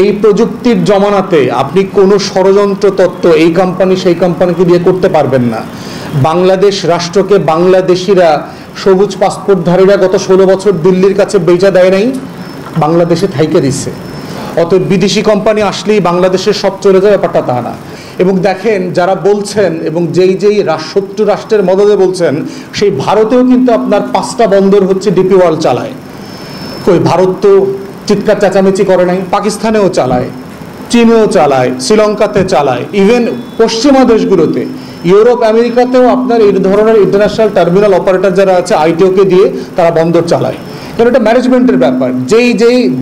এই প্রযুক্তির জমানাতে আপনি কোনো ষড়যন্ত্র তত্ত্ব এই কোম্পানি সেই কোম্পানিকে দিয়ে করতে পারবেন না। বাংলাদেশ রাষ্ট্রকে বাংলাদেশিরা, সবুজ পাসপোর্টধারীরা গত 16 বছর দিল্লির কাছে বেচা দেয় নাই, বাংলাদেশে থাইকে দিচ্ছে। অতএব বিদেশি কোম্পানি আসলেই বাংলাদেশের সব চলে যায়, ব্যাপারটা তা না। এবং দেখেন, যারা বলছেন এবং যেই শত্রু রাষ্ট্রের মদদে বলছেন, সেই ভারতেও কিন্তু আপনার 5টা বন্দর হচ্ছে ডিপি ওয়ার্ল্ড চালায়। কই, ভারত তো চিৎকার চেঁচামেচি করে নাই, পাকিস্তানেও চালায়, চীনেও চালায়, শ্রীলঙ্কাতে চালায়, ইভেন পশ্চিমা দেশগুলোতে, ইউরোপ আমেরিকাতেও আপনার এই ধরনের ইন্টারন্যাশনাল টার্মিনাল অপারেটর যারা আছে আইটিওকে দিয়ে তারা বন্দর চালায়। কারণ এটা ম্যানেজমেন্টের ব্যাপার।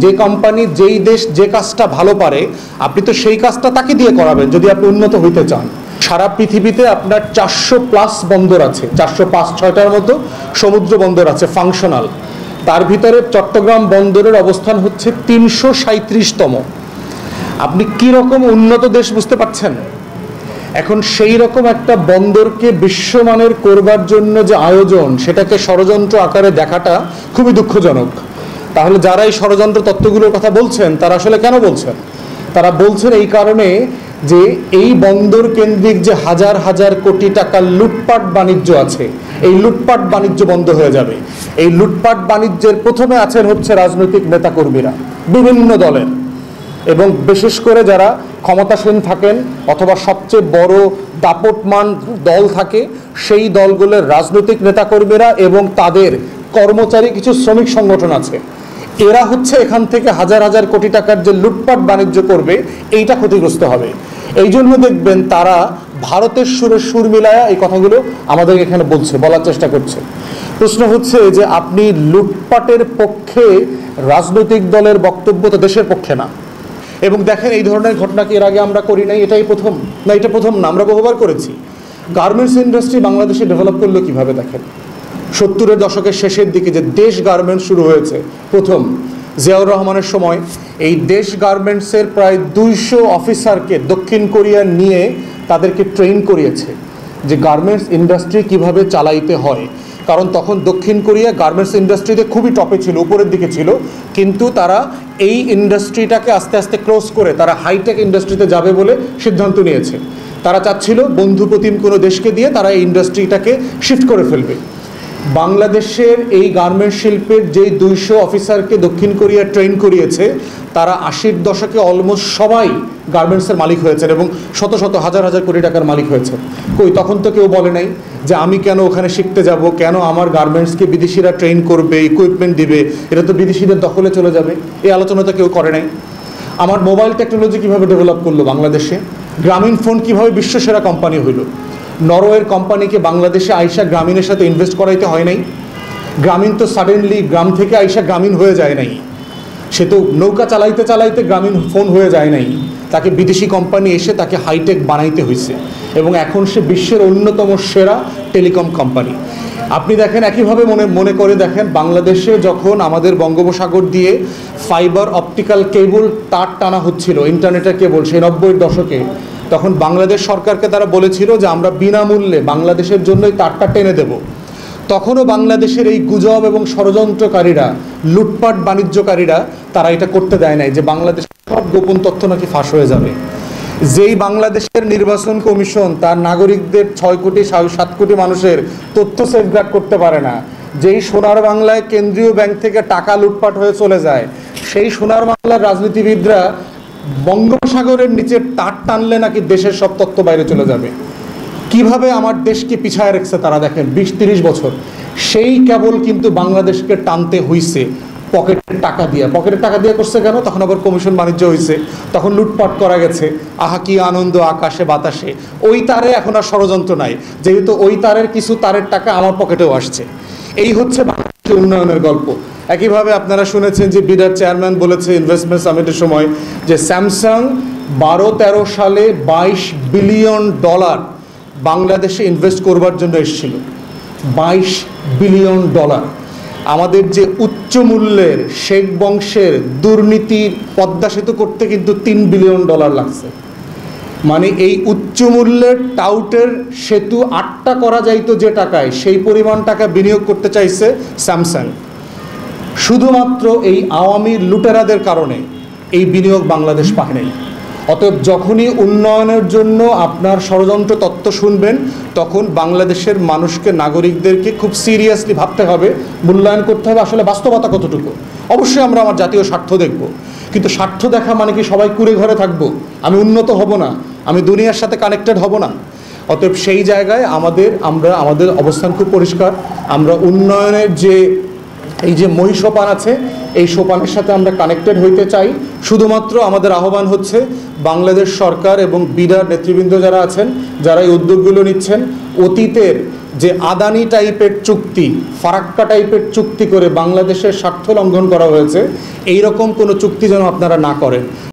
যে কোম্পানি, যেই দেশ যে কাজটা ভালো পারে, আপনি তো সেই কাজটা তাকে দিয়ে করাবেন যদি আপনি উন্নত হইতে চান। সারা পৃথিবীতে আপনার 400+ বন্দর আছে, 405-6টার মতো সমুদ্র বন্দর আছে ফাংশনাল। তার ভিতরে চট্টগ্রাম বন্দরের অবস্থান হচ্ছে 337তম। আপনি কি রকম উন্নত দেশ বুঝতে পারছেন? এখন সেই রকম একটা বন্দরকে বিশ্বমানের করবার জন্য যে আয়োজন, সেটাকে ষড়যন্ত্র আকারে দেখাটা খুবই দুঃখজনক। তাহলে যারা এই ষড়যন্ত্র তত্ত্বগুলোর কথা বলছেন, তারা আসলে কেন বলছেন? তারা বলছেন এই কারণে যে এই বন্দর কেন্দ্রিক যে হাজার হাজার কোটি টাকার লুটপাট বাণিজ্য আছে, এই লুটপাট বাণিজ্য বন্ধ হয়ে যাবে। এই লুটপাট বাণিজ্যের প্রথমে আছেন হচ্ছে রাজনৈতিক নেতাকর্মীরা বিভিন্ন দলের, এবং বিশেষ করে যারা ক্ষমতাসীন থাকেন অথবা সবচেয়ে বড় দাপটমান দল থাকে, সেই দলগুলোর রাজনৈতিক নেতাকর্মীরা এবং তাদের কর্মচারী কিছু শ্রমিক সংগঠন আছে। এরা হচ্ছে এখান থেকে হাজার হাজার কোটি টাকার যে লুটপাট বাণিজ্য করবে, এইটা ক্ষতিগ্রস্ত হবে। এই জন্য দেখবেন তারা ভারতের সুরে সুর মিলায়া এই কথাগুলো আমাদের এখানে বলার চেষ্টা করছে। প্রশ্ন হচ্ছে যে আপনি লুটপাটের পক্ষে রাজনৈতিক দলের বক্তব্য তো দেশের পক্ষে না। এবং দেখেন, এই ধরনের ঘটনা কি এর আগে আমরা করি নাই? এটাই প্রথম না? এটা প্রথম না, আমরা বহুবার করেছি। গার্মেন্টস ইন্ডাস্ট্রি বাংলাদেশে ডেভেলপ করলো কিভাবে দেখেন। 70-এর দশকের শেষের দিকে যে দেশ গার্মেন্টস শুরু হয়েছে প্রথম জিয়াউর রহমানের সময়, এই দেশ গার্মেন্টসের প্রায় 200 অফিসারকে দক্ষিণ কোরিয়া নিয়ে তাদেরকে ট্রেন করিয়েছে যে গার্মেন্টস ইন্ডাস্ট্রি কিভাবে চালাইতে হয়। কারণ তখন দক্ষিণ কোরিয়া গার্মেন্টস ইন্ডাস্ট্রিতে খুবই টপে ছিল, উপরের দিকে ছিল, কিন্তু তারা এই ইন্ডাস্ট্রিটাকে আস্তে আস্তে ক্লোজ করে তারা হাইটেক ইন্ডাস্ট্রিতে যাবে বলে সিদ্ধান্ত নিয়েছে। তারা চাচ্ছিল বন্ধুপ্রতিম কোনো দেশকে দিয়ে তারা এই ইন্ডাস্ট্রিটাকে শিফট করে ফেলবে। বাংলাদেশের এই গার্মেন্টস শিল্পের যেই 200 অফিসারকে দক্ষিণ কোরিয়া ট্রেন করিয়েছে, তারা 80-র দশকে অলমোস্ট সবাই গার্মেন্টসের মালিক হয়েছেন এবং শত শত হাজার হাজার কোটি টাকার মালিক হয়েছে। কই, তখন তো কেউ বলে নাই যে আমি কেন ওখানে শিখতে যাব, কেন আমার গার্মেন্টসকে বিদেশিরা ট্রেন করবে, ইকুইপমেন্ট দিবে, এটা তো বিদেশিদের দখলে চলে যাবে। এই আলোচনা তো কেউ করে নাই। আমার মোবাইল টেকনোলজি কীভাবে ডেভেলপ করলো বাংলাদেশে, গ্রামীণ ফোন কীভাবে বিশ্বসেরা কোম্পানি হইল, নরওয়ের কোম্পানিকে বাংলাদেশে আইসা গ্রামীণের সাথে ইনভেস্ট করাইতে হয় নাই। গ্রামীণ তো সাডেনলি গ্রাম থেকে আইসা গ্রামীণ হয়ে যায় নাই, সে তো নৌকা চালাইতে চালাইতে গ্রামীণ ফোন হয়ে যায় নাই, তাকে বিদেশি কোম্পানি এসে তাকে হাইটেক বানাইতে হয়েছে এবং এখন সে বিশ্বের অন্যতম সেরা টেলিকম কোম্পানি। আপনি দেখেন, একইভাবে মনে করে দেখেন, বাংলাদেশে যখন আমাদের বঙ্গোপসাগর দিয়ে ফাইবার অপটিক্যাল কেবল তার টানা হচ্ছিল, ইন্টারনেটের কেবল, সেই 90-এর দশকে, তখন বাংলাদেশ সরকারকে তারা বলেছিল যে আমরা বিনামূল্যে বাংলাদেশের জন্যই তারটা টেনে দেব। তখনও বাংলাদেশের এই গুজব এবং ষড়যন্ত্রকারীরা, লুটপাট বাণিজ্যকারীরা, তারা এটা করতে দেয় নাই যে বাংলাদেশের সব গোপন তথ্য নাকি ফাঁস হয়ে যাবে। যেই বাংলাদেশের নির্বাচন কমিশন তার নাগরিকদের 6 কোটি 7 কোটি মানুষের তথ্য সেফগার্ড করতে পারে না, যেই সোনার বাংলায় কেন্দ্রীয় ব্যাংক থেকে টাকা লুটপাট হয়ে চলে যায়, সেই সোনার বাংলার রাজনীতিবিদরা বঙ্গোপসাগরের নিচে তার টানলে নাকি দেশের সব তথ্য বাইরে চলে যাবে। কিভাবে আমার দেশকে পিছায় রেখেছে তারা দেখেন 20-30 বছর। সেই কেবল কিন্তু বাংলাদেশকে টানতে হইছে পকেটের টাকা দিয়ে করছে কেন? তখন আবার কমিশন বাণিজ্য হয়েছে, তখন লুটপাট করা গেছে, আহা কি আনন্দ আকাশে বাতাসে। ওই তারে এখন আর ষড়যন্ত্র নাই, যেহেতু ওই তারের কিছু তারের টাকা আমার পকেটেও আসছে। এই হচ্ছে বাংলাদেশের উন্নয়নের গল্প। একইভাবে আপনারা শুনেছেন যে বিডার চেয়ারম্যান বলেছে ইনভেস্টমেন্ট সামিটের সময় যে স্যামসাং 12-13 সালে $22 বিলিয়ন বাংলাদেশে ইনভেস্ট করবার জন্য এসেছিল। $22 বিলিয়ন। আমাদের যে উচ্চ মূল্যের শেখ বংশের দুর্নীতির পদ্মা সেতু করতে কিন্তু $3 বিলিয়ন লাগছে। মানে এই উচ্চ মূল্যের টাউটের সেতু 8টা করা যাইতো যে টাকায়, সেই পরিমাণ টাকা বিনিয়োগ করতে চাইছে স্যামসাং। শুধুমাত্র এই আওয়ামী লুটেরাদের কারণে এই বিনিয়োগ বাংলাদেশ পায় নাই। অতএব যখনই উন্নয়নের জন্য আপনার ষড়যন্ত্র তত্ত্ব শুনবেন, তখন বাংলাদেশের মানুষকে, নাগরিকদেরকে খুব সিরিয়াসলি ভাবতে হবে, মূল্যায়ন করতে হবে আসলে বাস্তবতা কতটুকু। অবশ্যই আমরা আমার জাতীয় স্বার্থ দেখব, কিন্তু স্বার্থ দেখা মানে কি সবাই কুড়ে ঘরে থাকবো, আমি উন্নত হব না, আমি দুনিয়ার সাথে কানেক্টেড হব না? অতএব সেই জায়গায় আমাদের অবস্থান খুব পরিষ্কার। আমরা উন্নয়নের এই যে মহিষোপান আছে, এই সোপানের সাথে আমরা কানেক্টেড হইতে চাই। শুধুমাত্র আমাদের আহ্বান হচ্ছে বাংলাদেশ সরকার এবং বিডার নেতৃবৃন্দ যারা আছেন, যারা এই উদ্যোগগুলো নিচ্ছেন, অতীতের যে আদানি টাইপের চুক্তি, ফারাক্কা টাইপের চুক্তি করে বাংলাদেশের স্বার্থ লঙ্ঘন করা হয়েছে, এই রকম কোনো চুক্তি যেন আপনারা না করেন।